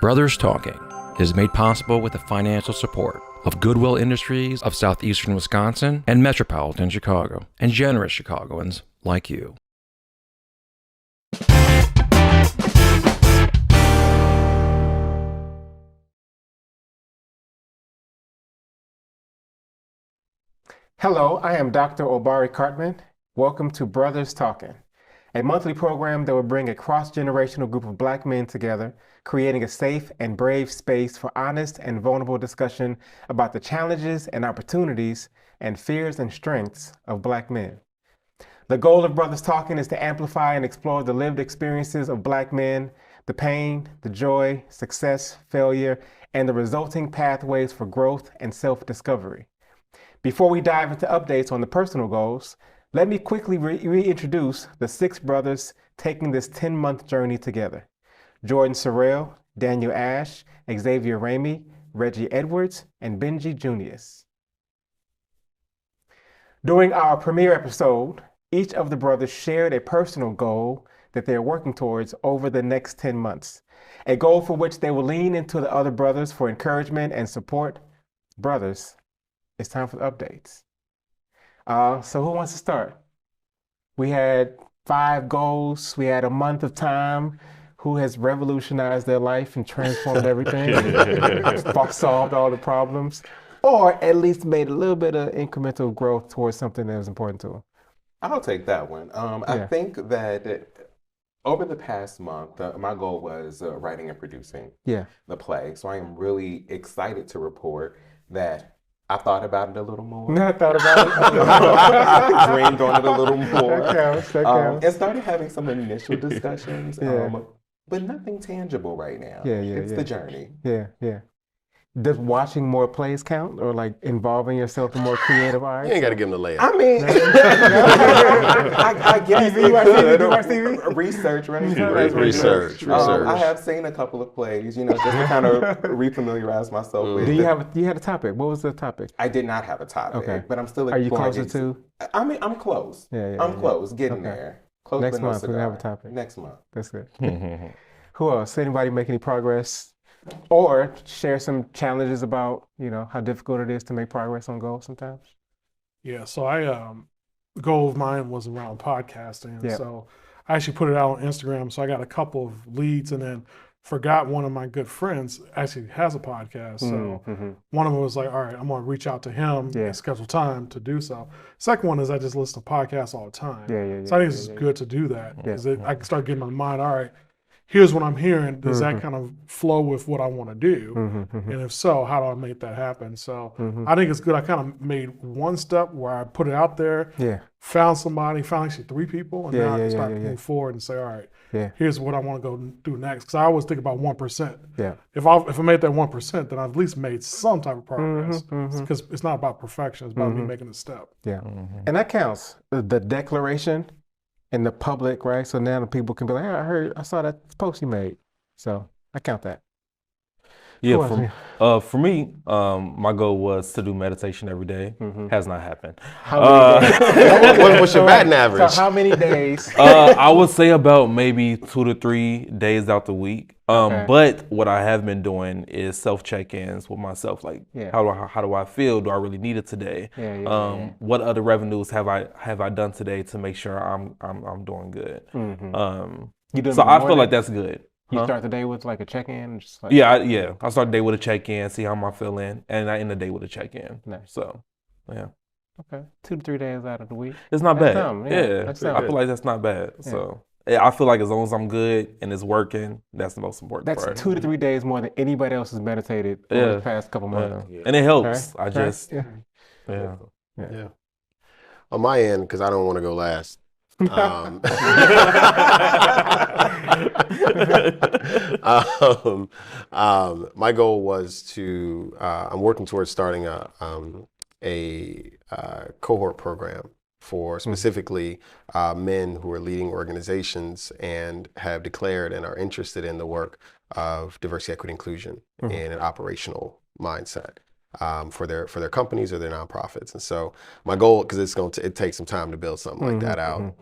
Brothers Talking is made possible with the financial support of Goodwill Industries of Southeastern Wisconsin and Metropolitan Chicago, and generous Chicagoans like you. Hello, I am Dr. Obari Cartman. Welcome to Brothers Talking, a monthly program that will bring a cross-generational group of Black men together, creating a safe and brave space for honest and vulnerable discussion about the challenges and opportunities and fears and strengths of Black men. The goal of Brothers Talking is to amplify and explore the lived experiences of Black men, the pain, the joy, success, failure, and the resulting pathways for growth and self-discovery. Before we dive into updates on the personal goals, let me quickly reintroduce the 6 brothers taking this 10-month journey together. Jordan Sorrell, Daniel Ash, Xavier Ramey, Reggie Edwards, and Benji Junius. During our premiere episode, each of the brothers shared a personal goal that they're working towards over the next 10 months, a goal for which they will lean into the other brothers for encouragement and support. Brothers, it's time for the updates. So who wants to start? We had 5 goals. We had a month of time. Who has revolutionized their life and transformed everything? Solved all the problems, or at least made a little bit of incremental growth towards something that was important to them. I'll take that one. I think that over the past month, my goal was writing and producing the play. So I am really excited to report that I thought about it a little more. I thought about it. Dreamed on it a little more. That counts. And started having some initial discussions, but nothing tangible right now. It's the journey. Does watching more plays count, or like involving yourself in more creative art? You ain't got to give them the layup. I mean, I guess you watch TV? Research, right? Research. I have seen a couple of plays, just to kind of refamiliarize myself with. You had a topic? What was the topic? I did not have a topic, but I'm still. Are you closer to? I mean, I'm close. I'm close, getting there. Close. Next month we're gonna have a topic. Next month. That's good. Who else? Anybody make any progress? Or share some challenges about, how difficult it is to make progress on goals sometimes? Yeah, so the goal of mine was around podcasting. So I actually put it out on Instagram. So I got a couple of leads, and then forgot one of my good friends actually has a podcast. So one of them was like, all right, I'm going to reach out to him and schedule time to do so. Second one is I just listen to podcasts all the time. So I think it's good to do that because I can start getting my mind, all right, here's what I'm hearing. Does that kind of flow with what I want to do? And if so, how do I make that happen? So I think it's good. I kind of made one step where I put it out there, found somebody, found actually 3 people, and now I can start to move forward and say, all right, here's what I want to go do next. Because I always think about 1%. If I made that 1%, then I've at least made some type of progress. Because it's not about perfection. It's about me making a step. And that counts. The declaration in the public, right? So now the people can be like, hey, I saw that post you made. So I count that. Yeah, for me, my goal was to do meditation every day. Has not happened. What's your batting average? So how many days? I would say about maybe 2 to 3 days out the week. But what I have been doing is self-check-ins with myself. Like, how do I feel? Do I really need it today? What other revenues have I done today to make sure I'm doing good? So I feel like that's good. You start the day with like a check-in? Just like... I start the day with a check-in, see how I'm feeling, and I end the day with a check-in. Nice. So, Okay, 2 to 3 days out of the week. It's not bad. I feel like that's not bad. So, I feel like as long as I'm good and it's working, that's the most important part. That's 2 to 3 days more than anybody else has meditated over the past couple months. And it helps. I just, On my end, because I don't want to go last. My goal was to, I'm working towards starting a cohort program for specifically men who are leading organizations and have declared and are interested in the work of diversity, equity, inclusion in an operational mindset. For their companies or their nonprofits. And so my goal, because it takes some time to build something like that out.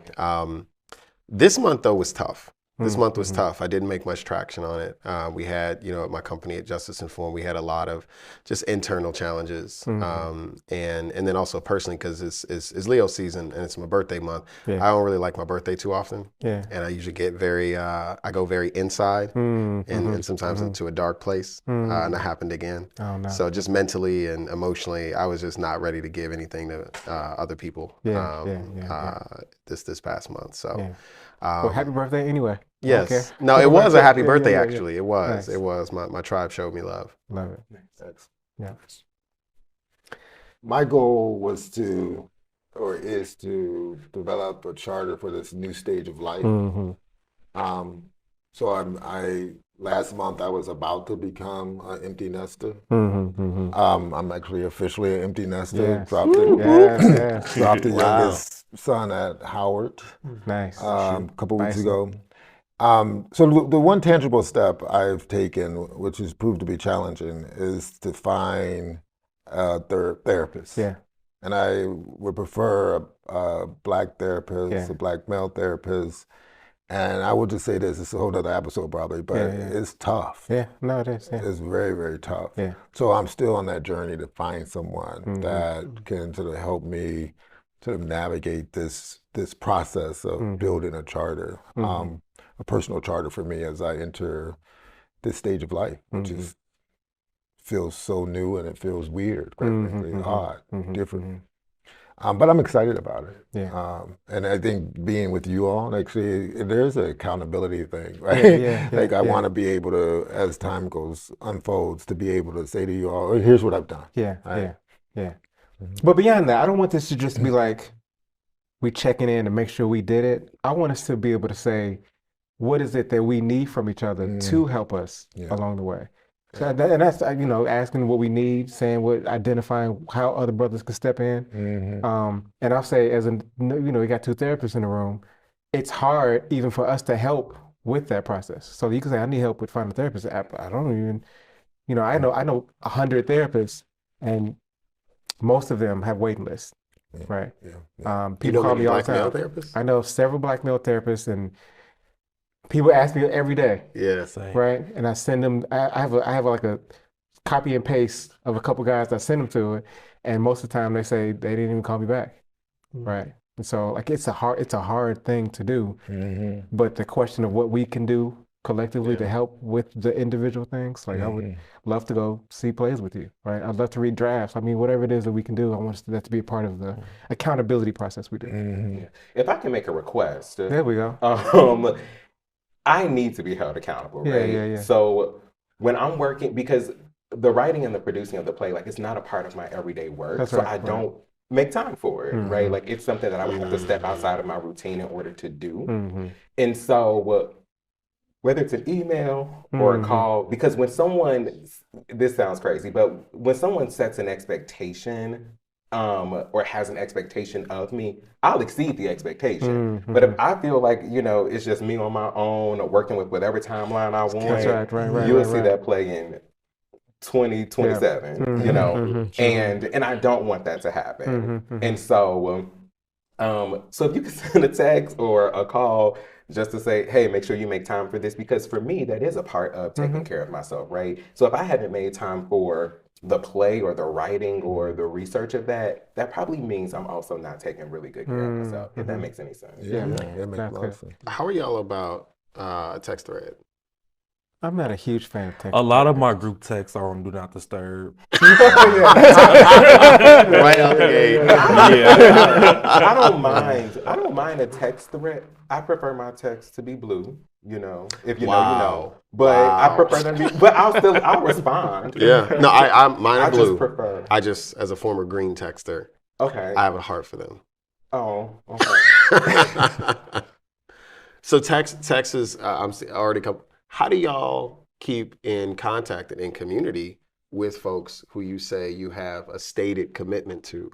This month though was tough. This month was tough. I didn't make much traction on it. We had, at my company at Justice Informed, we had a lot of just internal challenges. And then also personally, because it's Leo season and it's my birthday month, I don't really like my birthday too often. And I usually get I go very inside and sometimes into a dark place. And that happened again. Oh, no. So just mentally and emotionally, I was just not ready to give anything to other people this past month. So. Well, happy birthday anyway. Yes. Okay. No, it was a happy birthday, actually. It was. Nice. It was. My tribe showed me love. Love it. Nice. Yeah. My goal was is to develop a charter for this new stage of life. So last month I was about to become an empty nester. I'm actually officially an empty nester. Yes. Dropped the youngest son at Howard. Nice. A couple weeks ago. So the one tangible step I've taken, which has proved to be challenging, is to find a therapist. Yeah. And I would prefer a Black therapist, a Black male therapist. And I will just say this, it's a whole other episode probably, but it's tough. Yeah, no, it is. Yeah. It's very, very tough. Yeah. So I'm still on that journey to find someone that can sort of help me sort of navigate this process of building a charter, a personal charter for me as I enter this stage of life, which feels so new and it feels weird, quite frankly, odd, different. But I'm excited about it. Yeah. And I think being with you all, actually, there's an accountability thing, right? I want to be able to, as time unfolds, to be able to say to you all, here's what I've done. Yeah, right? Yeah. But beyond that, I don't want this to just be like, we checking in to make sure we did it. I want us to be able to say, what is it that we need from each other to help us along the way? So and that's asking what we need, identifying how other brothers could step in. And I'll say, we got two therapists in the room. It's hard even for us to help with that process. So you can say, I need help with finding a therapist. I don't even, I know 100 therapists, and most of them have waiting lists, right? People call me all the time. I know several Black male therapists, and people ask me every day. Yeah, same. Right, and I send them. I have like a copy and paste of a couple guys that I send them to, and most of the time they say they didn't even call me back. Right, and so like it's a hard thing to do. But the question of what we can do collectively to help with the individual things, like I would love to go see plays with you. Right, I'd love to read drafts. I mean, whatever it is that we can do, I want that to be a part of the accountability process we do. If I can make a request, there we go. I need to be held accountable, right? So when I'm working, because the writing and the producing of the play, like it's not a part of my everyday work, so I don't make time for it, right? Like it's something that I would have to step outside of my routine in order to do. And so whether it's an email or a call, because when this sounds crazy, but when someone sets an expectation or has an expectation of me, I'll exceed the expectation. But if I feel like, it's just me on my own or working with whatever timeline I want, you'll see that play in 2027, and I don't want that to happen. And so, so if you can send a text or a call just to say, hey, make sure you make time for this, because for me, that is a part of taking care of myself, right? So if I haven't made time for the play or the writing or the research of that probably means I'm also not taking really good care of myself, if that makes any sense. Yeah, that makes a lot of sense. How are y'all about text thread? I'm not a huge fan of text. A lot of my group texts are on Do Not Disturb. Right out the gate. I don't mind a text thread. I prefer my text to be blue. If you know, you know. But I prefer them to be. But I'll respond. Yeah. No, mine are blue. I just prefer. As a former green texter. Okay. I have a heart for them. Oh. Okay. So text is I'm already couple. How do y'all keep in contact and in community with folks who you say you have a stated commitment to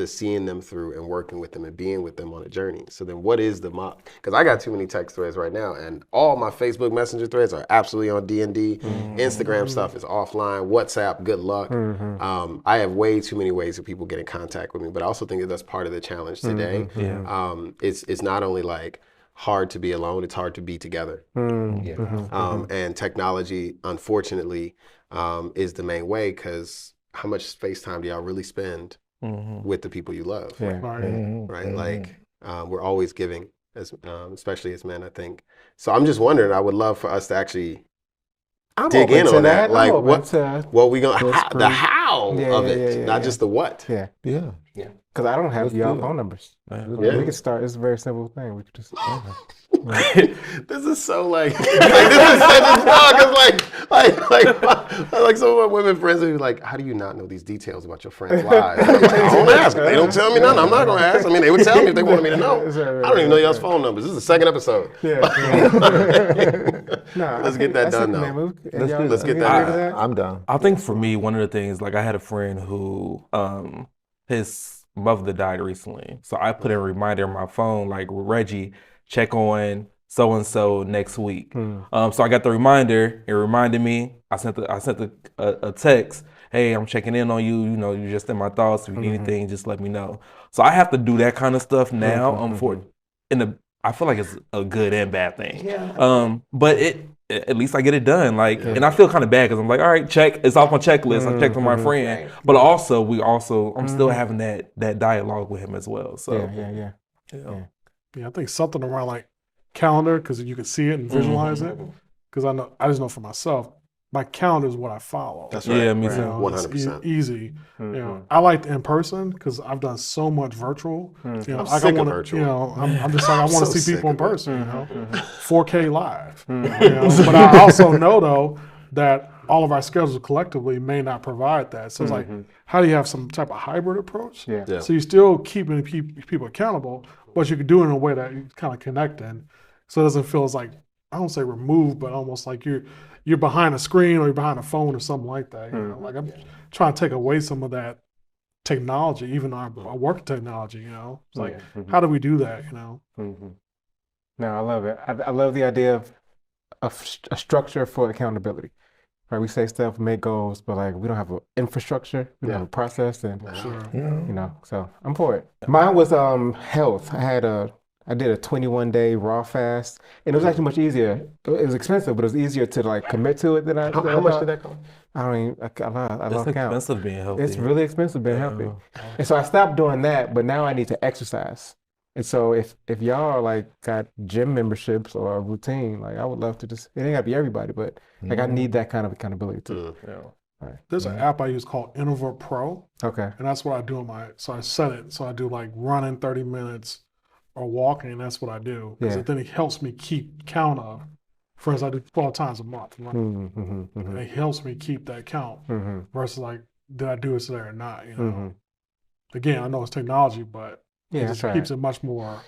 seeing them through and working with them and being with them on a journey? So then what is the model? Because I got too many text threads right now, and all my Facebook Messenger threads are absolutely on D&D. Instagram stuff is offline. WhatsApp, good luck. I have way too many ways that people get in contact with me, but I also think that that's part of the challenge today. It's not only like, hard to be alone. It's hard to be together. And technology, unfortunately, is the main way, because how much face time do y'all really spend with the people you love? Right? Like we're always giving, as especially as men, I think. So I'm just wondering, I would love for us to actually dig in on that. Like what we gonna, the how of it, not just the what. Yeah. Because I don't have y'all phone numbers. We could start. It's a very simple thing. We could just. This is so like this is such a talk. Like some of my women friends are like, how do you not know these details about your friends' lives? I'm like, I don't ask. They don't tell me nothing. I'm not gonna ask. I mean, they would tell me if they wanted me to know. I don't even know y'all's phone numbers. This is the second episode. Let's get that done though. Let's get that. I'm done. I think for me, one of the things, like I had a friend who his mother died recently. So I put a reminder on my phone, like, Reggie, check on so-and-so next week. So I got the reminder. It reminded me. I sent a text. Hey, I'm checking in on you. You know, you're just in my thoughts. If you need anything, just let me know. So I have to do that kind of stuff now. I feel like it's a good and bad thing. But at least I get it done. Like, and I feel kind of bad because I'm like, all right, check. It's off my checklist. I checked with my friend. But also, I'm still having that dialogue with him as well. So Yeah, I think something around like calendar, because you can see it and visualize it. Because I just know for myself, my calendar is what I follow. That's right. Yeah, me too. 100%. Easy. You know, I like in person because I've done so much virtual. You know, I'm sick of virtual. You know, I'm just like, I want to see people in person. You know, 4K live. You know? But I also know though that all of our schedules collectively may not provide that. So it's like, how do you have some type of hybrid approach? So you're still keeping people accountable, but you can do it in a way that you kind of connecting, so it doesn't feel as like, I don't say removed, but almost like you're behind a screen or you're behind a phone or something like that. You know, like I'm trying to take away some of that technology, even though I work in technology. You know, it's like, how do we do that? You know. No, I love it. I love the idea of a structure for accountability. Right, we say stuff, make goals, but like we don't have an infrastructure, we don't have a process, and you know. So I'm for it. Mine was health. I did a 21-day raw fast, and it was actually much easier. It was expensive, but it was easier to like commit to it than I. How much did that cost? I don't even. I lost count. It's expensive being healthy. It's really expensive being healthy, and so I stopped doing that. But now I need to exercise. And so if y'all like got gym memberships or a routine, like I would love to just, it ain't gotta be everybody, but like I need that kind of accountability too. Right. There's an app I use called Introvert Pro. Okay. And that's what I do so I set it. So I do like running 30 minutes or walking, and that's what I do. Because then it helps me keep count of. For instance, I do 12 times a month. It helps me keep that count versus like, did I do it today or not? You know. Again, I know it's technology, but it just keeps it much more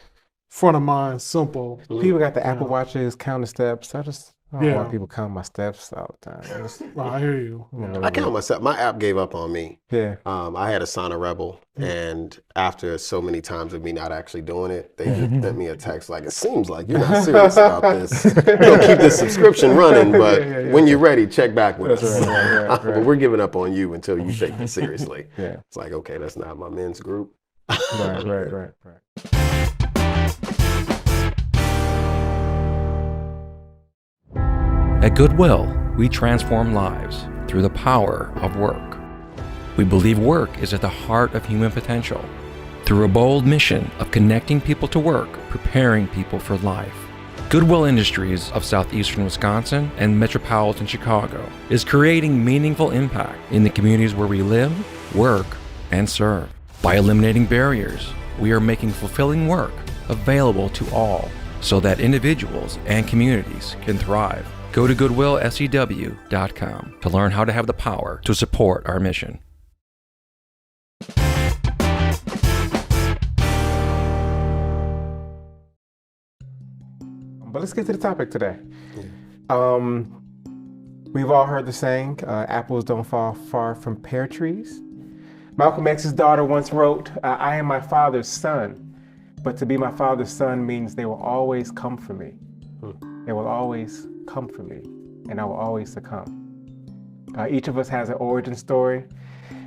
front of mind, simple. People got the Apple Watches, counting steps. I don't want people counting my steps all the time. I hear you. I count myself. My app gave up on me. I had a Asana Rebel, and after so many times of me not actually doing it, they just sent me a text like, it seems like you're not serious about this. We'll keep this subscription running, but when you're ready, check back with us. But we're giving up on you until you take it seriously. It's like, okay, that's not my men's group. Right. At Goodwill, we transform lives through the power of work. We believe work is at the heart of human potential. Through a bold mission of connecting people to work, preparing people for life, Goodwill Industries of southeastern Wisconsin and metropolitan Chicago is creating meaningful impact in the communities where we live, work, and serve. By eliminating barriers, we are making fulfilling work available to all so that individuals and communities can thrive. Go to goodwillsew.com to learn how to have the power to support our mission. But let's get to the topic today. We've all heard the saying, apples don't fall far from pear trees. Malcolm X's daughter once wrote, I am my father's son, but to be my father's son means they will always come for me. They will always come for me, and I will always succumb. Each of us has an origin story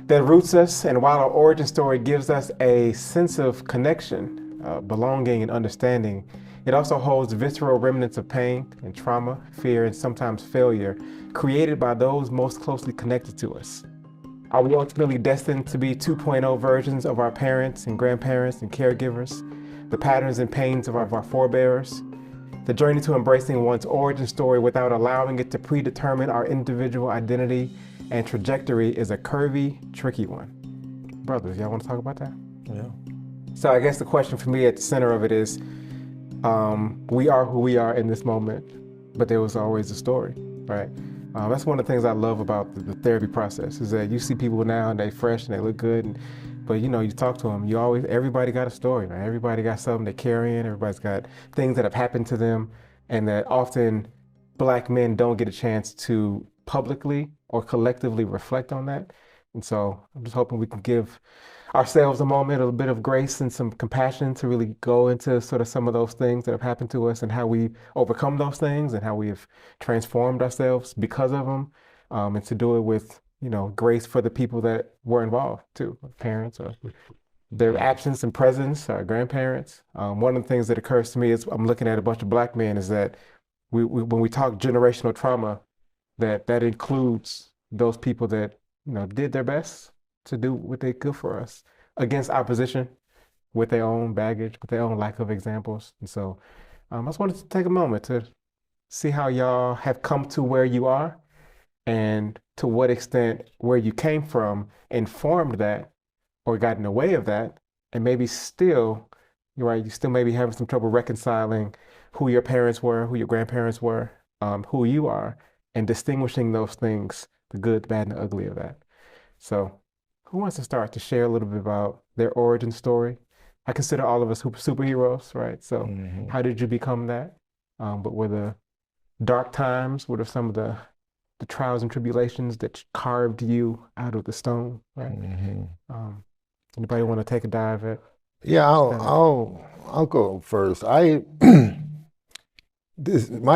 that roots us, and while our origin story gives us a sense of connection, belonging, and understanding, It also holds visceral remnants of pain and trauma, fear, and sometimes failure created by those most closely connected to us. Are we ultimately destined to be 2.0 versions of our parents and grandparents and caregivers, the patterns and pains of our forebears? The journey to embracing one's origin story without allowing it to predetermine our individual identity and trajectory is a curvy, tricky one. Brothers, y'all want to talk about that? Yeah. So I guess the question for me at the center of it is, we are who we are in this moment, but there was always a story, right? That's one of the things I love about the therapy process is that you see people now and they fresh and they look good, but you talk to them, everybody got a story, man. Everybody got something they're carrying, everybody's got things that have happened to them, and that often Black men don't get a chance to publicly or collectively reflect on that. And so I'm just hoping we can give ourselves a moment, a bit of grace and some compassion to really go into sort of some of those things that have happened to us and how we overcome those things and how we have transformed ourselves because of them, and to do it with, grace for the people that were involved too, parents or their absence and presence, our grandparents. One of the things that occurs to me is I'm looking at a bunch of Black men is that when we talk generational trauma, that includes those people that, did their best to do what they could for us against opposition with their own baggage, with their own lack of examples. And so I just wanted to take a moment to see how y'all have come to where you are and to what extent where you came from informed that or got in the way of that. And maybe still, you're right, you still may be having some trouble reconciling who your parents were, who your grandparents were, who you are, and distinguishing those things, the good, the bad, and the ugly of that. So who wants to start to share a little bit about their origin story? I consider all of us superheroes, right? So how did you become that? But were the dark times, what are some of the trials and tribulations that carved you out of the stone, right? Anybody want to take a dive at? Yeah, I'll go first. My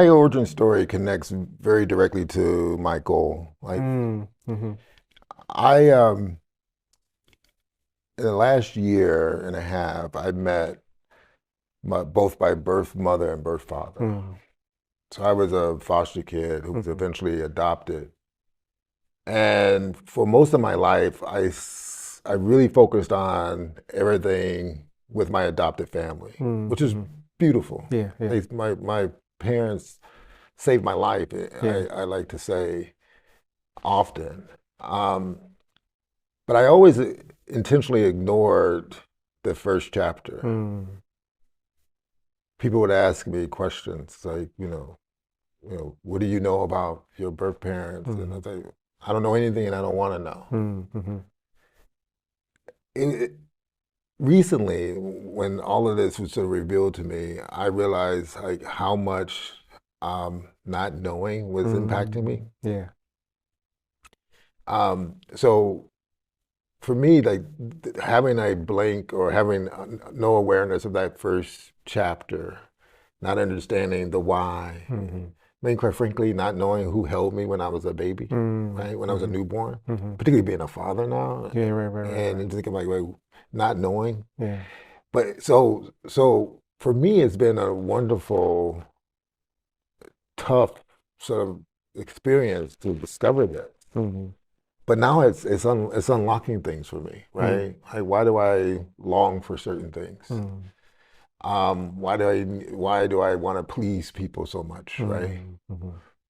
origin story connects very directly to my goal. In the last year and a half, I met both my birth mother and birth father. So I was a foster kid who was eventually adopted. And for most of my life, I really focused on everything with my adopted family, which is beautiful. Yeah. My parents saved my life, I like to say often. But I always intentionally ignored the first chapter. People would ask me questions like, what do you know about your birth parents? And I'd say, I don't know anything and I don't want to know. Recently, when all of this was sort of revealed to me, I realized how much not knowing was impacting me. Yeah. So for me, having a blank or having no awareness of that first chapter, not understanding the why, I mean, quite frankly, not knowing who held me when I was a baby, right? When I was a newborn, particularly being a father now. Yeah, right. And thinking not knowing. Yeah. But so for me, it's been a wonderful, tough sort of experience to discover that. But now it's unlocking things for me, right? Why do I long for certain things? Why do I want to please people so much, right?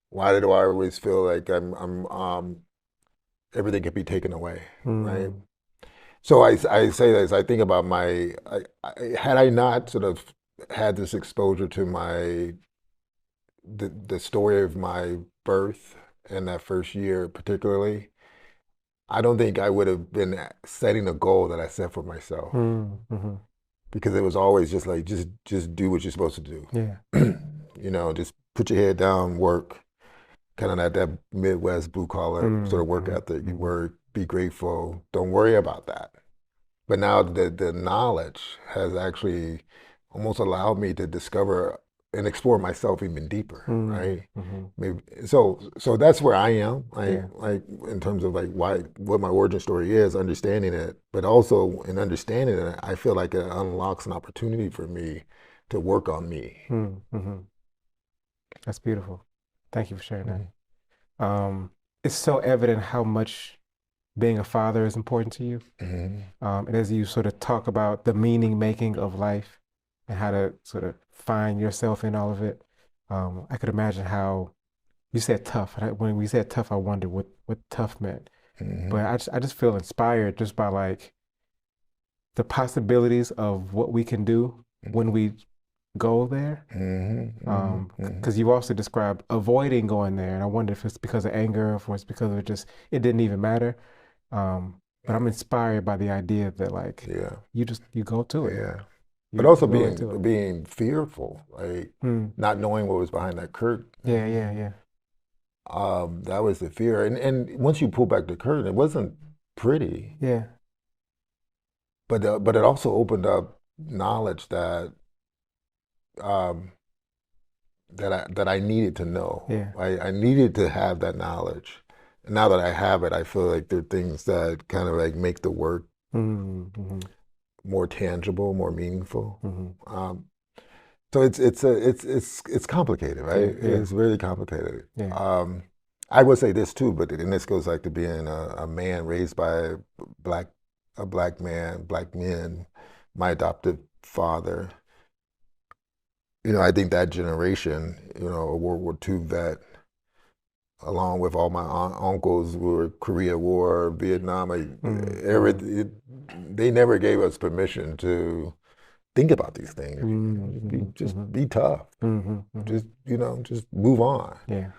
Why do I always feel like I'm everything can be taken away, right? So I say this. I think about had I not sort of had this exposure to the story of my birth in that first year, particularly, I don't think I would have been setting a goal that I set for myself. Because it was always just just do what you're supposed to do. Yeah. Just put your head down, work, kind of that Midwest blue collar sort of work ethic. You work, be grateful, don't worry about that. But now the knowledge has actually almost allowed me to discover and explore myself even deeper, right? Maybe so that's where I am, like in terms of what my origin story is, understanding it, but also in understanding it, I feel like it unlocks an opportunity for me to work on me. Mm-hmm. That's beautiful. Thank you for sharing that. It's so evident how much being a father is important to you. And as you sort of talk about the meaning making of life and how to sort of find yourself in all of it, I could imagine how you said tough. When we said tough, I wondered what tough meant. But I just feel inspired just by like the possibilities of what we can do when we go there. Because you also described avoiding going there, and I wonder if it's because of anger or if it's because of just it didn't even matter. But I'm inspired by the idea that like you go to it. Yeah. But also being fearful, like not knowing what was behind that curtain. Yeah. That was the fear. And once you pull back the curtain, it wasn't pretty. Yeah. But it also opened up knowledge that that I needed to know. Yeah. I needed to have that knowledge. And now that I have it, I feel like there are things that kind of like make the work more tangible, more meaningful. So it's complicated, right? Yeah. It's really complicated. Yeah. I would say this too, and this goes like to being a man raised by a black men, my adopted father. You know, I think that generation, you know, a World War II vet, along with all my uncles who were Korea War, Vietnam, they never gave us permission to think about these things. Be tough. Just, you know, just move on. Yeah.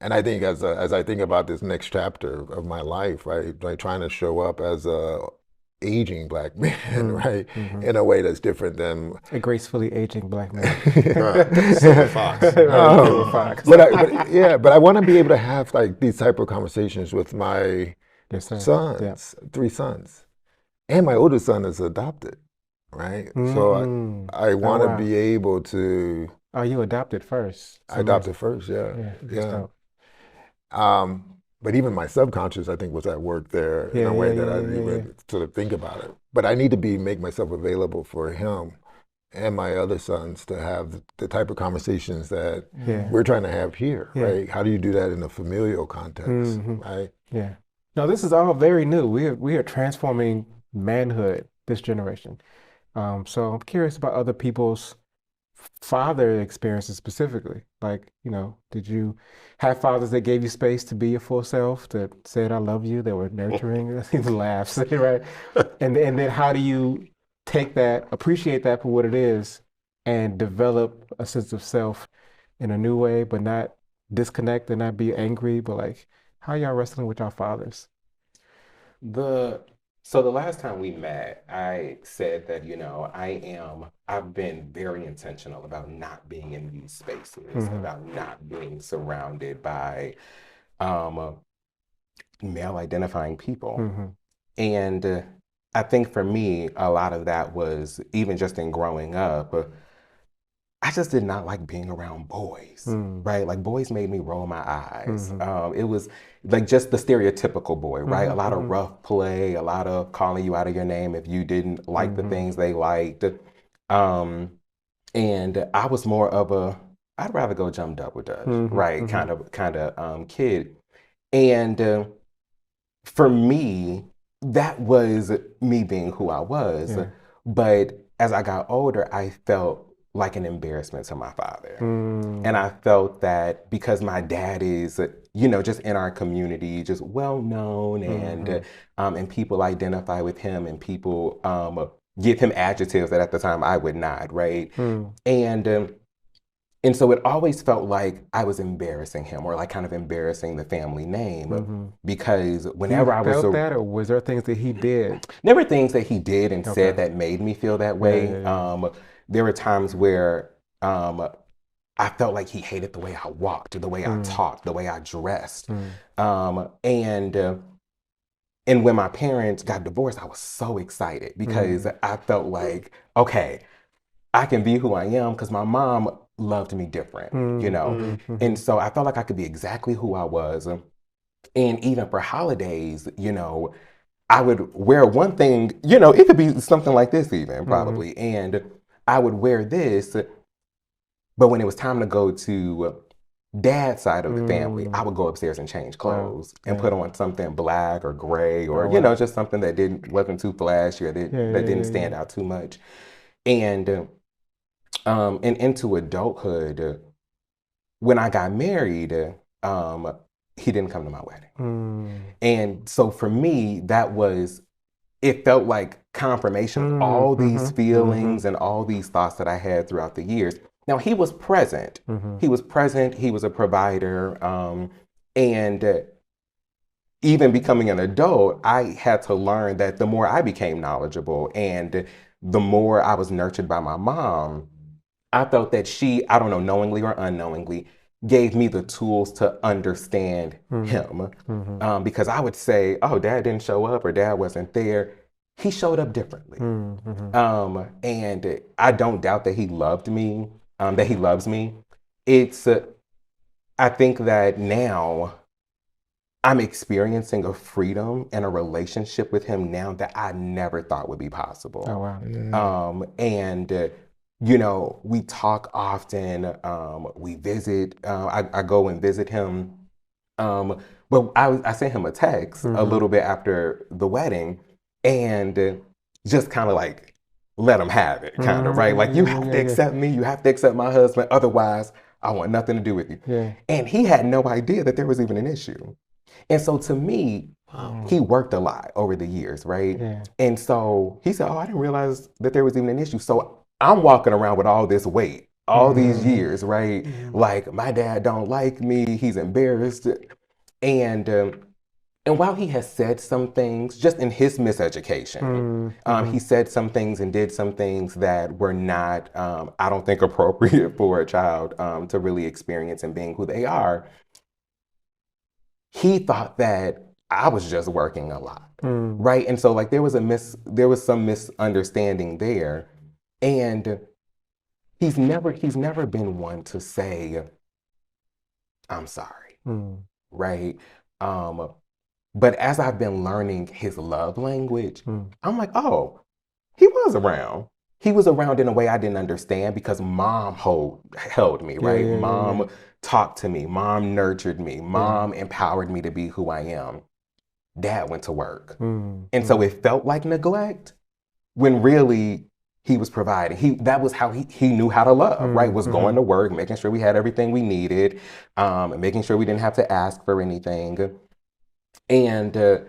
And I think as I think about this next chapter of my life, right, like trying to show up as a aging black man, right, in a way that's different than a gracefully aging black man. Silver fox. But I want to be able to have like these type of conversations with my sons, 3 sons, and my oldest son is adopted, right? So I want to be able to. Oh, you adopted first. I adopted first, yeah. But even my subconscious, I think, was at work there in a way that I didn't even sort of think about it. But I need to make myself available for him and my other sons to have the type of conversations that we're trying to have here, right? How do you do that in a familial context, right? Yeah. No, this is all very new. We are transforming manhood this generation. So I'm curious about other people's father experiences specifically. Like, you know, did you have fathers that gave you space to be your full self, that said I love you, that were nurturing? He laughs, right? And then how do you take that, appreciate that for what it is, and develop a sense of self in a new way, but not disconnect and not be angry, but like, how y'all wrestling with y'all fathers? So the last time we met, I said that, you know, I've been very intentional about not being in these spaces, about not being surrounded by male identifying people. And I think for me, a lot of that was even just in growing up, I just did not like being around boys, right? Like boys made me roll my eyes. It was like just the stereotypical boy, right? A lot of rough play, a lot of calling you out of your name if you didn't like the things they liked. And I was more of I'd rather go jump double dutch, right? Kind of kid. And for me, that was me being who I was. Yeah. But as I got older, I felt like an embarrassment to my father. And I felt that because my dad is, you know, just in our community, just well known, and people identify with him, and people give him adjectives that at the time I would not, right? And so it always felt like I was embarrassing him, or like kind of embarrassing the family name, because whenever I was that, or was there things that he did? There were things that he did and said that made me feel that way. There were times where I felt like he hated the way I walked, the way I talked, the way I dressed. And when my parents got divorced, I was so excited because I felt like, okay, I can be who I am because my mom loved me different, you know? And so I felt like I could be exactly who I was. And even for holidays, you know, I would wear one thing, you know, it could be something like this even probably. And I would wear this, but when it was time to go to dad's side of the family, I would go upstairs and change clothes and put on something black or gray or, you know, just something that wasn't too flashy or that didn't stand out too much. And into adulthood, when I got married, he didn't come to my wedding. And so for me, it felt like confirmation of all these feelings and all these thoughts that I had throughout the years. Now, he was present. He was present. He was a provider. And even becoming an adult, I had to learn that the more I became knowledgeable and the more I was nurtured by my mom, I felt that she, I don't know, knowingly or unknowingly, gave me the tools to understand him. Because I would say, oh, dad didn't show up or dad wasn't there. He showed up differently. And I don't doubt that he loved me, that he loves me. I think that now I'm experiencing a freedom and a relationship with him now that I never thought would be possible. Oh, wow. And you know, we talk often, we visit, I go and visit him. But I sent him a text a little bit after the wedding and just kind of like let him have it, kind of, right? Like, you have to accept me, you have to accept my husband, otherwise I want nothing to do with you. And he had no idea that there was even an issue. And so to me, he worked a lot over the years, right? And so he said, oh, I didn't realize that there was even an issue. So I'm walking around with all this weight, all these years, right? Like, my dad don't like me, he's embarrassed. And while he has said some things, just in his miseducation, he said some things and did some things that were not, I don't think, appropriate for a child to really experience in being who they are. He thought that I was just working a lot, right? And so, like, there was some misunderstanding there. And he's never been one to say, I'm sorry, right? But as I've been learning his love language, I'm like, oh, he was around. He was around in a way I didn't understand because mom held me, right? Mom talked to me. Mom nurtured me. Mom empowered me to be who I am. Dad went to work. And so it felt like neglect when really he was providing. That was how he knew how to love, right? Was going to work, making sure we had everything we needed, and making sure we didn't have to ask for anything. And the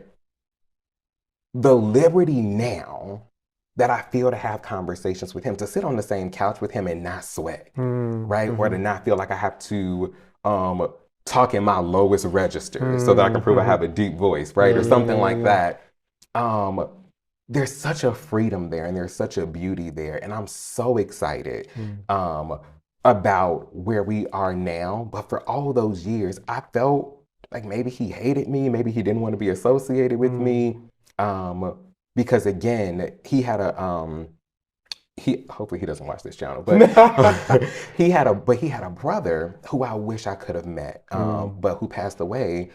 liberty now that I feel to have conversations with him, to sit on the same couch with him and not sweat, right? Or to not feel like I have to talk in my lowest register so that I can prove I have a deep voice, right? Or something like that. There's such a freedom there and there's such a beauty there. And I'm so excited about where we are now. But for all those years, I felt like maybe he hated me, maybe he didn't want to be associated with me. Because again, he had hopefully he doesn't watch this channel, but he had a brother who I wish I could have met, but who passed away.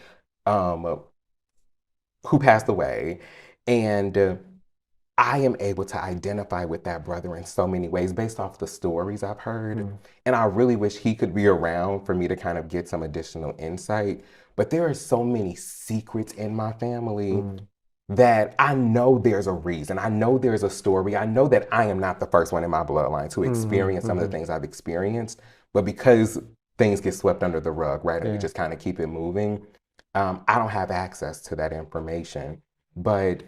And I am able to identify with that brother in so many ways based off the stories I've heard. And I really wish he could be around for me to kind of get some additional insight. But there are so many secrets in my family that I know there's a reason. I know there's a story. I know that I am not the first one in my bloodline to experience some of the things I've experienced. But because things get swept under the rug, right? And we just kind of keep it moving. I don't have access to that information. But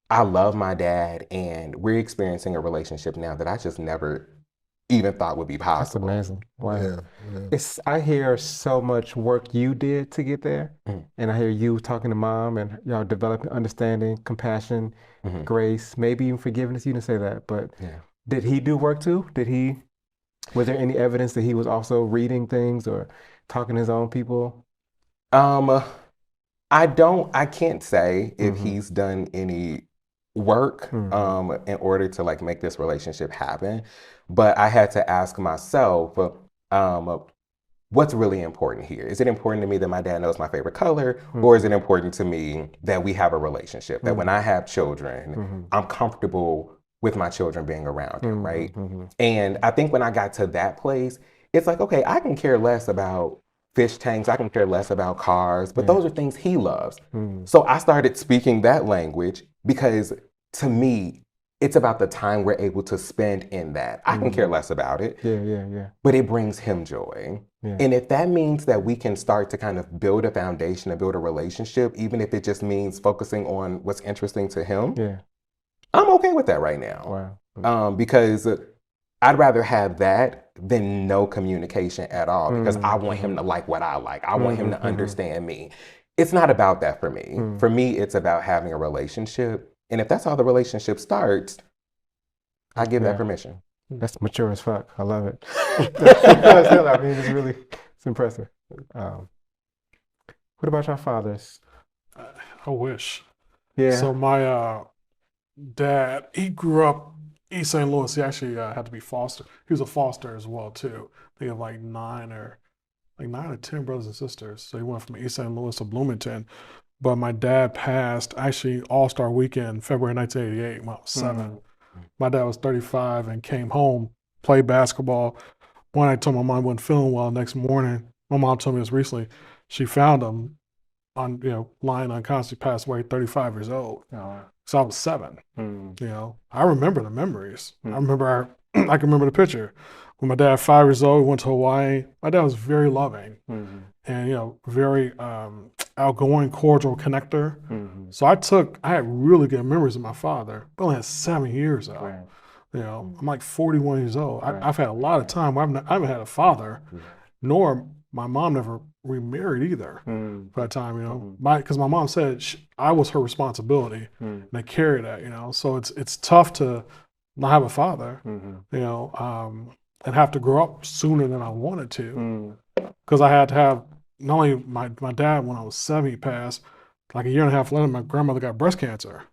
I love my dad, and we're experiencing a relationship now that I just never even thought would be possible. That's amazing. Wow. I hear so much work you did to get there, and I hear you talking to mom and y'all developing understanding, compassion, grace, maybe even forgiveness. You didn't say that, but did he do work too? Was there any evidence that he was also reading things or talking to his own people? I can't say if he's done any work in order to like make this relationship happen, but I had to ask myself, what's really important here? Is it important to me that my dad knows my favorite color, or is it important to me that we have a relationship, that when I have children, I'm comfortable with my children being around him, right? And I think when I got to that place, it's like, okay, I can care less about fish tanks, I can care less about cars, but those are things he loves. So I started speaking that language because to me, it's about the time we're able to spend in that. I can care less about it. But it brings him joy. And if that means that we can start to kind of build a foundation and build a relationship, even if it just means focusing on what's interesting to him, I'm okay with that right now. Because I'd rather have that than no communication at all, because I want him to like what I like. I want him to understand me. It's not about that for me. For me, it's about having a relationship. And if that's how the relationship starts, I give that permission. That's mature as fuck. I love it. I mean, it's impressive. What about your fathers? I wish. Yeah. So my dad, he grew up East St. Louis. He actually had to be foster. He was a foster as well too. They have like 9 or 10 brothers and sisters. So he went from East St. Louis to Bloomington. But my dad passed actually All-Star Weekend, February 1988, when I was 7. My dad was 35 and came home, played basketball. One night, told my mom wasn't feeling well. Next morning, my mom told me this recently. She found him on, lying unconscious. He passed away, 35 years old. So I was 7. I remember the memories. I can remember the picture. When my dad, 5 years old, we went to Hawaii. My dad was very loving and, very outgoing, cordial connector. So I had really good memories of my father. I only had 7 years though. I'm like 41 years old. I've had a lot of time. I haven't had a father, nor my mom never remarried either. For that time, because my mom said I was her responsibility, and I carry that. So it's tough to not have a father, and have to grow up sooner than I wanted to, because I had to have not only my dad. When I was 7, he passed. Like a year and a half later, my grandmother got breast cancer.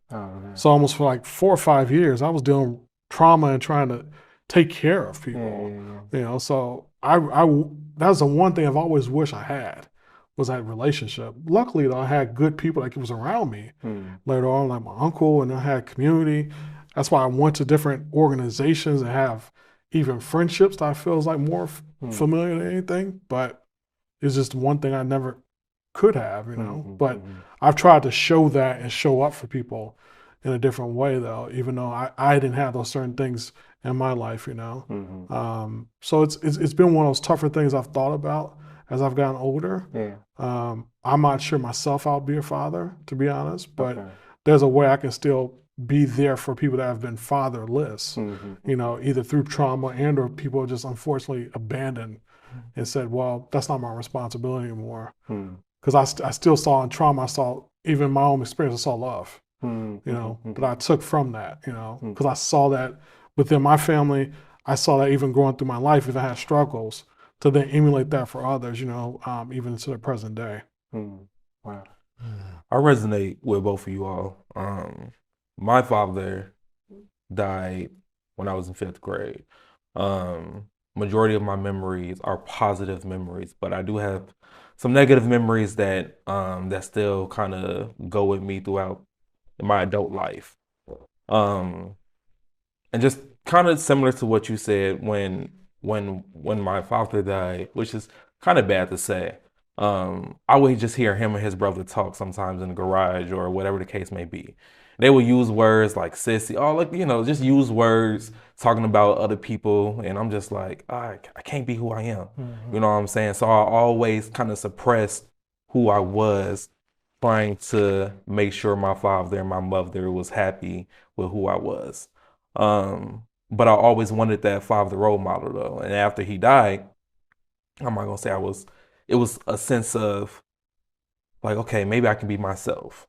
So almost for like 4 or 5 years, I was dealing with trauma and trying to take care of people. So I that's the one thing I've always wished I had, was that relationship. Luckily, though, I had good people that was around me later on, like my uncle, and I had community. That's why I went to different organizations and have even friendships that I feel is like more familiar than anything. But it's just one thing I never could have, But I've tried to show that and show up for people in a different way, though, even though I didn't have those certain things in my life, So it's been one of those tougher things I've thought about as I've gotten older. I'm not sure myself I'll be a father, to be honest, but there's a way I can still be there for people that have been fatherless, either through trauma and or people just unfortunately abandoned and said, well, that's not my responsibility anymore. Because I still saw in trauma, I saw, even in my own experience, I saw love, that I took from that, because I saw that within my family. I saw that even growing through my life, if I had struggles, to then emulate that for others, even to the present day. Wow. I resonate with both of you all. My father died when I was in 5th grade. Majority of my memories are positive memories, but I do have some negative memories that that still kind of go with me throughout my adult life. And just kind of similar to what you said, when my father died, which is kind of bad to say, I would just hear him and his brother talk sometimes in the garage or whatever the case may be. They will use words like sissy, just use words talking about other people. And I'm just like, I can't be who I am. You know what I'm saying? So I always kind of suppressed who I was, trying to make sure my father and my mother was happy with who I was. But I always wanted that father role model though. And after he died, I'm not gonna say it was a sense of like, okay, maybe I can be myself.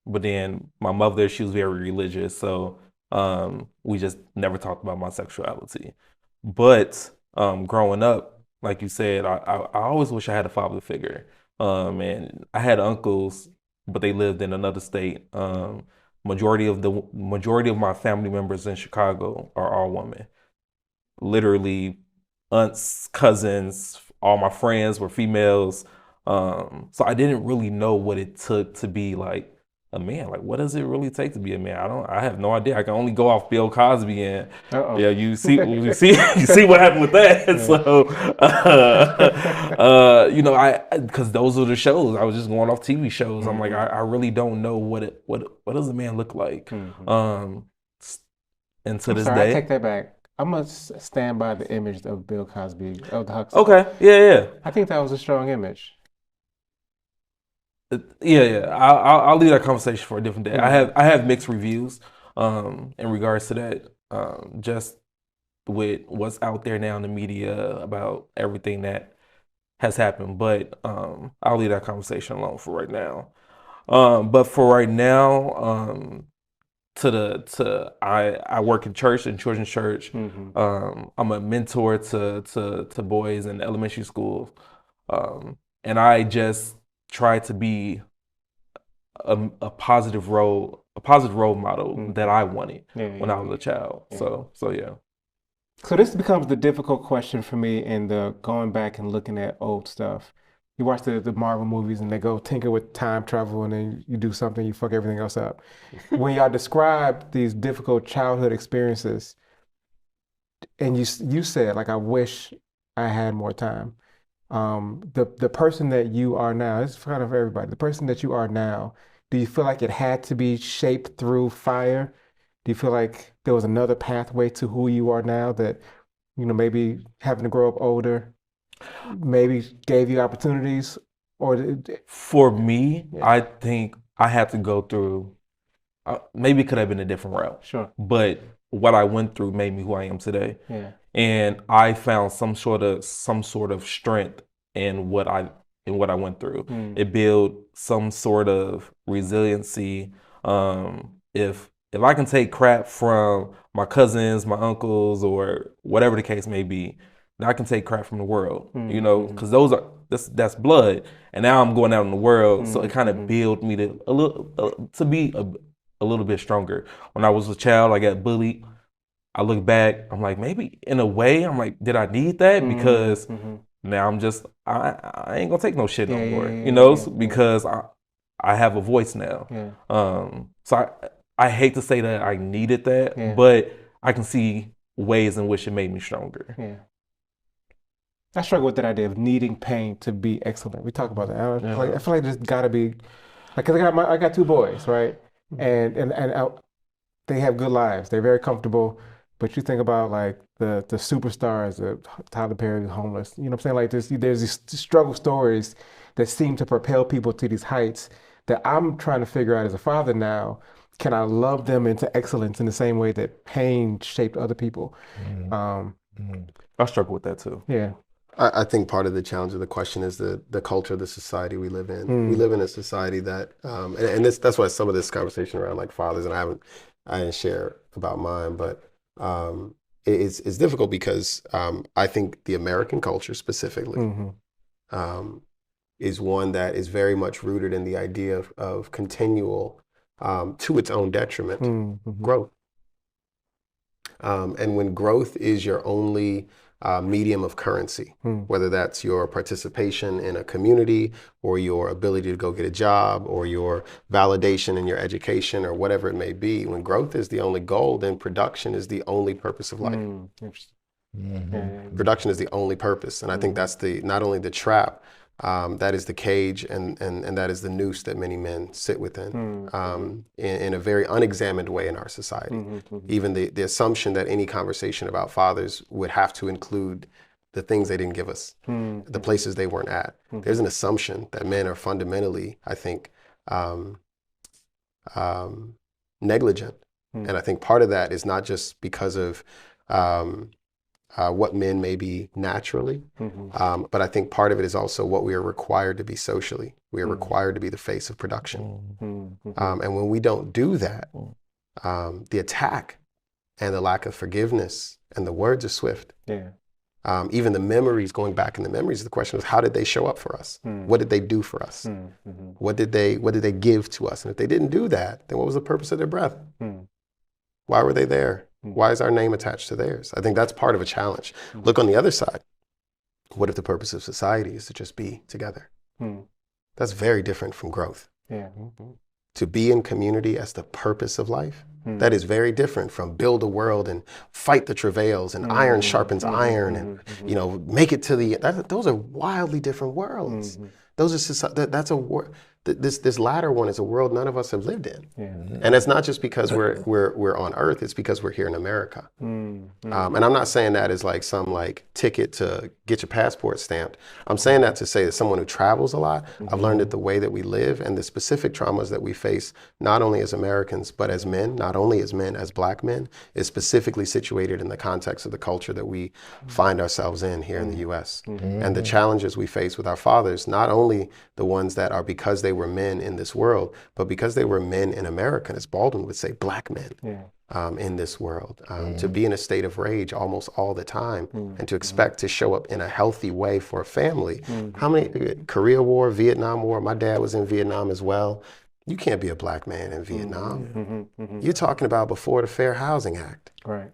But then my mother, she was very religious, so we just never talked about my sexuality. But growing up, like you said, I always wish I had a father figure. And I had uncles, but they lived in another state. Majority of my family members in Chicago are all women. Literally, aunts, cousins, all my friends were females. So I didn't really know what it took to be like a man. Like, what does it really take to be a man? I have no idea. I can only go off Bill Cosby, and yeah, you see what happened with that. Yeah. So, because those are the shows. I was just going off TV shows. Mm-hmm. I'm like, I really don't know what does a man look like. Mm-hmm. And to this day, I take that back. I'm gonna stand by the image of Bill Cosby of the Huxtable. Okay, yeah. I think that was a strong image. Yeah. I'll leave that conversation for a different day. Mm-hmm. I have mixed reviews in regards to that. Just with what's out there now in the media about everything that has happened, but I'll leave that conversation alone for right now. But for right now, I work in children's church. Mm-hmm. I'm a mentor to boys in elementary schools, and I just try to be a positive role model mm-hmm. that I wanted when I was a child. Yeah. So yeah. So this becomes the difficult question for me in the going back and looking at old stuff. You watch the Marvel movies and they go tinker with time travel, and then you do something, you fuck everything else up. When y'all describe these difficult childhood experiences, and you said, like, I wish I had more time. The person that you are now, this is kind of everybody, the person that you are now, do you feel like it had to be shaped through fire? Do you feel like there was another pathway to who you are now that, maybe having to grow up older maybe gave you opportunities? Or for me, yeah. I think I had to go through, maybe it could have been a different route. Sure. But what I went through made me who I am today. Yeah. And I found some sort of strength in what I went through. Mm. It built some sort of resiliency. If I can take crap from my cousins, my uncles, or whatever the case may be, then I can take crap from the world, because that's blood. And now I'm going out in the world, so it kind of built me to be a little bit stronger. When I was a child, I got bullied. I look back, I'm like, maybe in a way, I'm like, did I need that? Because now I'm just, I ain't gonna take no shit no more, because I have a voice now. Yeah. So I hate to say that I needed that, but I can see ways in which it made me stronger. Yeah. I struggle with that idea of needing pain to be excellent. We talk about that. I feel like there's gotta be, like, 'cause I got two boys, right? And they have good lives. They're very comfortable. But you think about, like, the superstars, Tyler Perry, homeless. You know what I'm saying? Like, there's these struggle stories that seem to propel people to these heights that I'm trying to figure out as a father now. Can I love them into excellence in the same way that pain shaped other people? I struggle with that too. Yeah. I think part of the challenge of the question is the culture of the society we live in. We live in a society that, and that's why some of this conversation around, like, fathers, and I didn't share about mine, but it's difficult because I think the American culture specifically is one that is very much rooted in the idea of continual, to its own detriment, growth. And when growth is your only medium of currency, whether that's your participation in a community or your ability to go get a job or your validation in your education or whatever it may be, when growth is the only goal, then production is the only purpose of life. Interesting. Production is the only purpose. And I think that's not only the trap, that is the cage and that is the noose that many men sit within in a very unexamined way in our society. Even the assumption that any conversation about fathers would have to include the things they didn't give us, the places they weren't at. There's an assumption that men are fundamentally, I think, negligent. And I think part of that is not just because of what men may be naturally, but I think part of it is also what we are required to be socially. We are required to be the face of production. And when we don't do that, the attack and the lack of forgiveness and the words are swift. Yeah. Even the memories, going back in the memories, the question is, how did they show up for us? What did they do for us? What did they give to us? And if they didn't do that, then what was the purpose of their breath? Why were they there? Why is our name attached to theirs? I think that's part of a challenge. Look on the other side. What if the purpose of society is to just be together? That's very different from growth. Yeah. to be in community as the purpose of life, that is very different from build a world and fight the travails and iron sharpens iron and, you know, make it to the, those are wildly different worlds. Those are, that's a world, this latter one is a world none of us have lived in. And it's not just because we're on Earth, it's because we're here in America. And I'm not saying that as like some like ticket to get your passport stamped. I'm saying that to say that someone who travels a lot, I've learned that the way that we live and the specific traumas that we face, not only as Americans, but as men, not only as men, as Black men, is specifically situated in the context of the culture that we find ourselves in here in the US. And the challenges we face with our fathers, not only the ones that are because they were men in this world, but because they were men in America, as Baldwin would say, Black men in this world, to be in a state of rage almost all the time and to expect to show up in a healthy way for a family. How many, Korea War, Vietnam War, my dad was in Vietnam as well. You can't be a Black man in Vietnam. You're talking about before the Fair Housing Act. Right.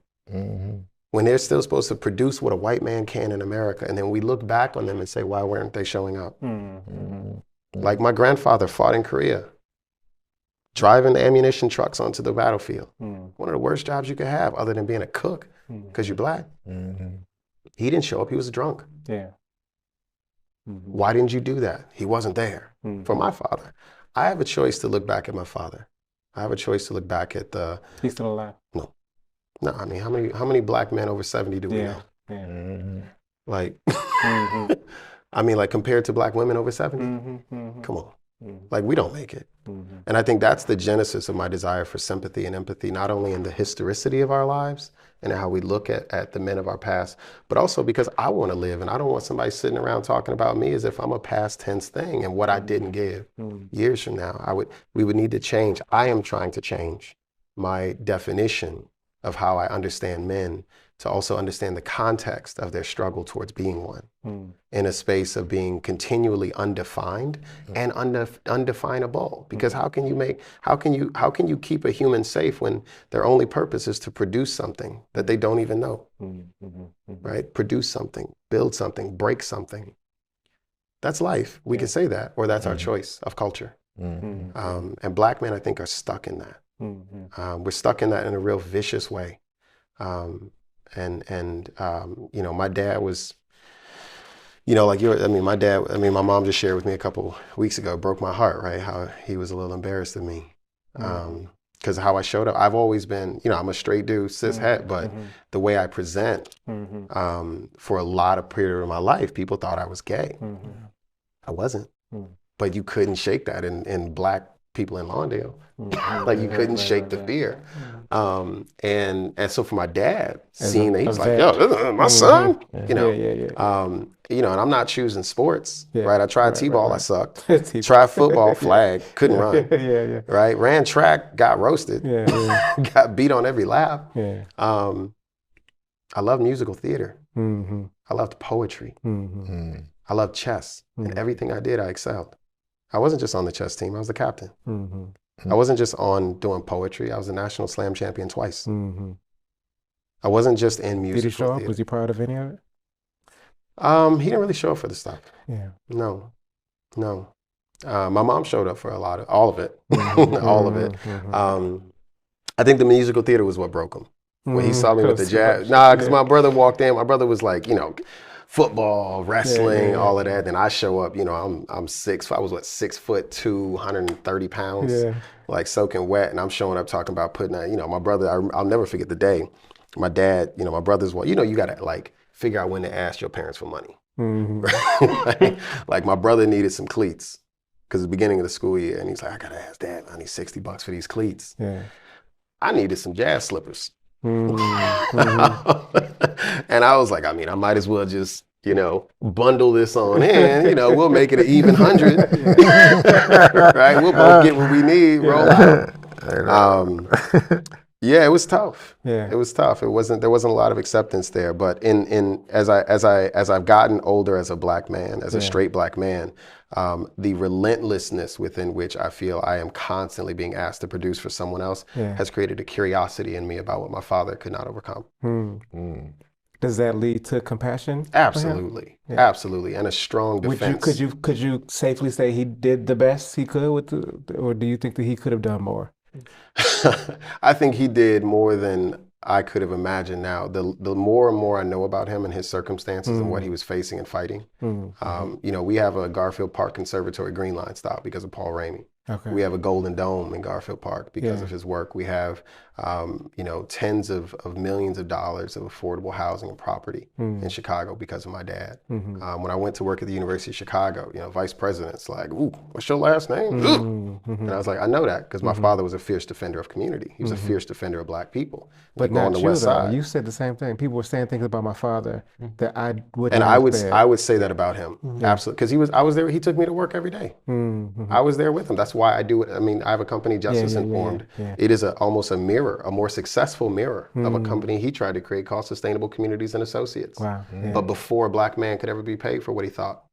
When they're still supposed to produce what a white man can in America, and then we look back on them and say, why weren't they showing up? Like my grandfather fought in Korea, driving ammunition trucks onto the battlefield. One of the worst jobs you could have other than being a cook because you're Black. He didn't show up, he was drunk. Why didn't you do that? He wasn't there. For my father, I have a choice to look back at my father. I have a choice to look back at the... He's still alive? No. No, I mean, how many Black men over 70 do we know? Like, I mean, like compared to Black women over 70? Come on. Like, we don't make it. And I think that's the genesis of my desire for sympathy and empathy, not only in the historicity of our lives and how we look at the men of our past, but also because I want to live and I don't want somebody sitting around talking about me as if I'm a past tense thing and what I didn't give. Years from now, we would need to change. I am trying to change my definition of how I understand men to also understand the context of their struggle towards being one in a space of being continually undefined and undefinable. Because how can you keep a human safe when their only purpose is to produce something that they don't even know, right? Produce something, build something, break something. That's life. We can say that, or that's our choice of culture. And Black men, I think, are stuck in that. We're stuck in that in a real vicious way. You know, my dad was, you know, like my mom just shared with me a couple weeks ago, it broke my heart, right? How he was a little embarrassed of me. Because how I showed up, I've always been, you know, I'm a straight dude, cis het, but the way I present, for a lot of period of my life, people thought I was gay. I wasn't, but you couldn't shake that in Black people in Lawndale. Like you couldn't shake the fear. And so for my dad, seeing that, he was like, yo, this is my son, you know. You know, and I'm not choosing sports, right? I tried T-ball, I sucked. Tried football, flag, couldn't run. Right? Ran track, got roasted. Got beat on every lap. I loved musical theater. I loved poetry. I loved chess. And everything I did, I excelled. I wasn't just on the chess team, I was the captain. I wasn't just on doing poetry, I was a national slam champion twice. I wasn't just in musical Did he show up? theater. Was he proud of any of it? He didn't really show up for the stuff. No. My mom showed up for all of it. All of it. I think the musical theater was what broke him. When he saw me with the jazz. Because my brother walked in, my brother was like, you know, football, wrestling, all of that. Then I show up, you know, I'm 6'2", 130 pounds, like soaking wet. And I'm showing up talking about putting you know, my brother, I'll never forget the day. My dad, you know, my brother's one, you know, you got to like figure out when to ask your parents for money. Like my brother needed some cleats because it's the beginning of the school year. And he's like, I got to ask Dad, I need $60 for these cleats. I needed some jazz slippers. And I was like, I mean, I might as well just, you know, bundle this on in, you know, we'll make it an even 100. Right? We'll both get what we need, roll out. Yeah, it was tough. It was tough. There wasn't a lot of acceptance there. But as I've gotten older as a Black man, as a straight Black man, the relentlessness within which I feel I am constantly being asked to produce for someone else has created a curiosity in me about what my father could not overcome. does that lead to compassion? Absolutely, absolutely, and a strong defense. Could you safely say he did the best he could with or do you think that he could have done more? I think he did more than I could have imagined. Now, the more and more I know about him and his circumstances and what he was facing and fighting, we have a Garfield Park Conservatory Green Line stop because of Paul Ramey. Okay. We have a Golden Dome in Garfield Park because of his work. We have, tens of millions of dollars of affordable housing and property in Chicago because of my dad. When I went to work at the University of Chicago, vice president's like, "Ooh, what's your last name?" And I was like, "I know that because my father was a fierce defender of community. He was a fierce defender of Black people." But not on the West Side. You said the same thing. People were saying things about my father that I wouldn't. And I would say that about him, absolutely, because I was there. He took me to work every day. I was there with him. That's why I do it. I mean, I have a company, Justice Informed. It is almost a mirror, a more successful mirror of a company he tried to create called Sustainable Communities and Associates. Wow. But before a Black man could ever be paid for what he thought,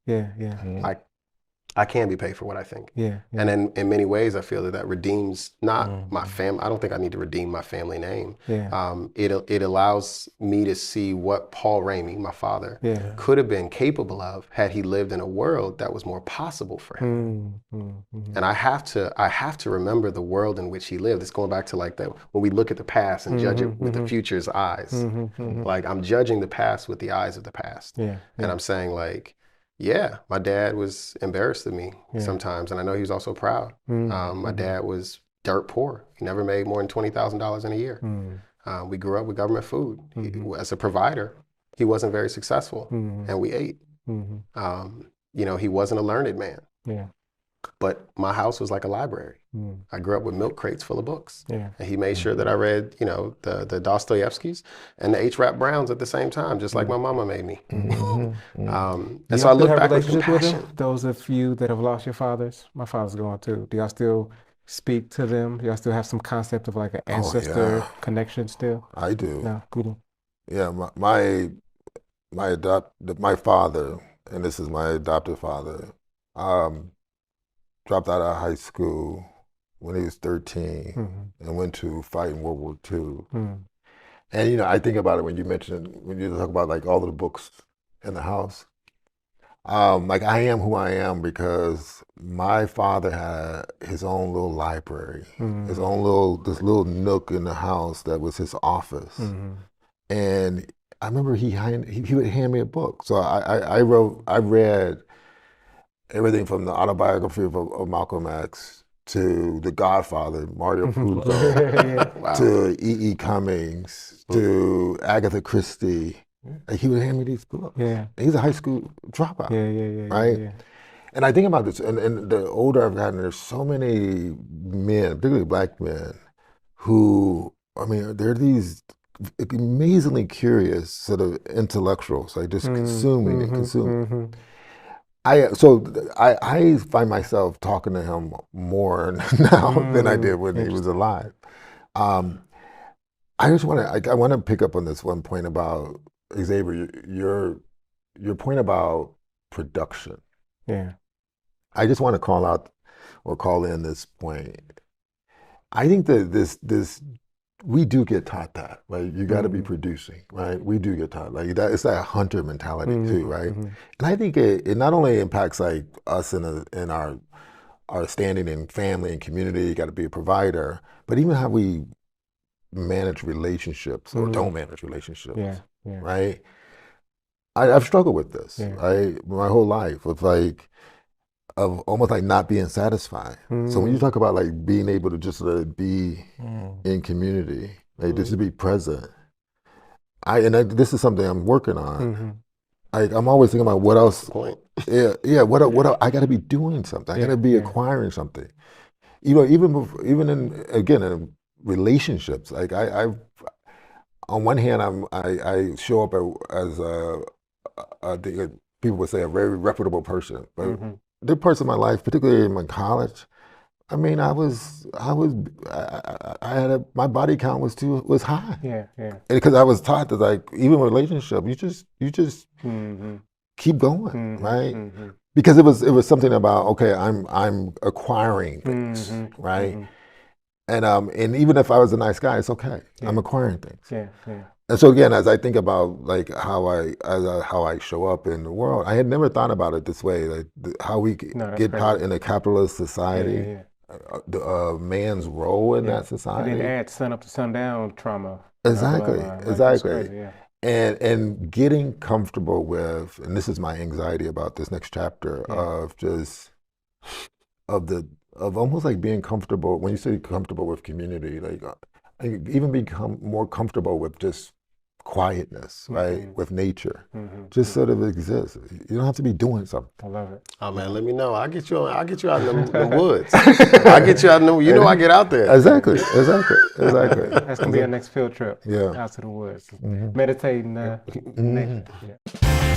I can be paid for what I think. And then in many ways, I feel that redeems not my family. I don't think I need to redeem my family name. It allows me to see what Paul Ramey, my father, could have been capable of had he lived in a world that was more possible for him. And I have to remember the world in which he lived. It's going back to like that when we look at the past and judge it with the future's eyes. Like I'm judging the past with the eyes of the past. And I'm saying like, yeah, my dad was embarrassed of me sometimes, and I know he was also proud. My dad was dirt poor. He never made more than $20,000 in a year. We grew up with government food. As a provider, he wasn't very successful, and we ate. He wasn't a learned man. But my house was like a library. I grew up with milk crates full of books. And he made sure that I read, the Dostoevskys and the H. Rap Browns at the same time, just like my mama made me. And so I look back with compassion. Those of you that have lost your fathers, my father's gone too. Do y'all still speak to them? Do y'all still have some concept of like an ancestor connection still? I do. No, cool. Yeah, my father, and this is my adopted father, dropped out of high school when he was 13 and went to fight in World War II. And I think about it when you talk about like all of the books in the house. Like I am who I am because my father had his own little library, his own this little nook in the house that was his office. And I remember he would hand me a book. So I read everything from the autobiography of Malcolm X to The Godfather, Mario Puzo, to E.E. Cummings, to Agatha Christie. Like he would hand me these books. He's a high school dropout, right? And I think about this, and the older I've gotten, there's so many men, particularly Black men, who, they're these amazingly curious sort of intellectuals, like just consuming and consuming. I find myself talking to him more now than I did when he was alive. I want to pick up on this one point about Xavier, your point about production. I just want to call in this point. I think that this we do get taught that, right? You got to be producing, right? We do get taught like that. It's that hunter mentality too, right? And I think it not only impacts like us in our standing in family and community. You got to be a provider, but even how we manage relationships or don't manage relationships, right? I've struggled with this, right? My whole life with of almost like not being satisfied. So when you talk about like being able to just be in community, like just to be present, this is something I'm working on. I'm always thinking about what else. What else, I got to be doing something. I got to be acquiring something. Even in relationships. Like I on one hand, I show up as people would say a very reputable person, but there are parts of my life, particularly in my college, my body count was high. And because I was taught that like even in a relationship, you just keep going, right? Because it was something about okay, I'm acquiring things, right? And even if I was a nice guy, it's okay. I'm acquiring things. And so again, as I think about like how I show up in the world, I had never thought about it this way. Like how we get caught in a capitalist society, the man's role in that society. And then add sun up to sundown trauma. Exactly, exactly. And getting comfortable with, and this is my anxiety about this next chapter of just of almost like being comfortable. When you say comfortable with community, like even become more comfortable with just quietness, right? With nature, just sort of exists. You don't have to be doing something. I love it. Oh man, let me know. I'll get you out in the woods. I'll get you out in the, you know, I get out there. Exactly. That's gonna be our next field trip. Yeah. Out to the woods, meditating nature. Yeah.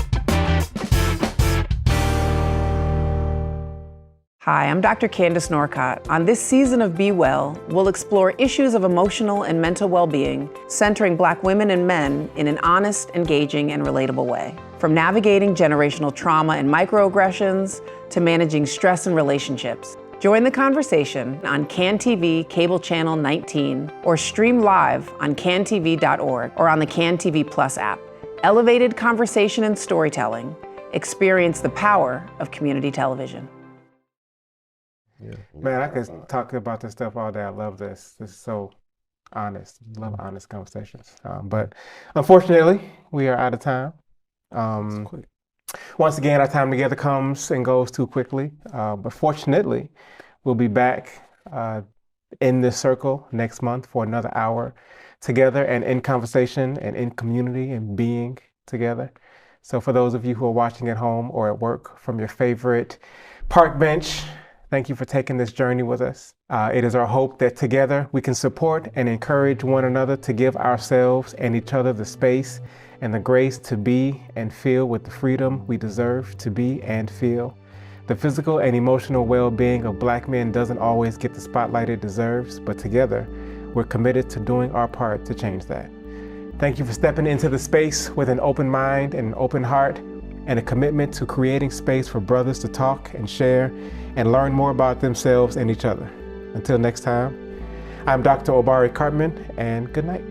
Hi, I'm Dr. Candace Norcott. On this season of Be Well, we'll explore issues of emotional and mental well-being, centering Black women and men in an honest, engaging, and relatable way. From navigating generational trauma and microaggressions to managing stress in relationships. Join the conversation on CAN TV Cable Channel 19 or stream live on cantv.org or on the CAN TV Plus app. Elevated conversation and storytelling. Experience the power of community television. Yeah. Man, I could talk about this stuff all day. I love this. This is so honest. Love honest conversations. But unfortunately, we are out of time. Once again, our time together comes and goes too quickly. But fortunately, we'll be back in this circle next month for another hour together and in conversation and in community and being together. So for those of you who are watching at home or at work from your favorite park bench, thank you for taking this journey with us. It is our hope that together we can support and encourage one another to give ourselves and each other the space and the grace to be and feel with the freedom we deserve to be and feel. The physical and emotional well-being of Black men doesn't always get the spotlight it deserves, but together we're committed to doing our part to change that. Thank you for stepping into the space with an open mind and an open heart, and a commitment to creating space for brothers to talk and share and learn more about themselves and each other. Until next time, I'm Dr. Obari Cartman, and good night.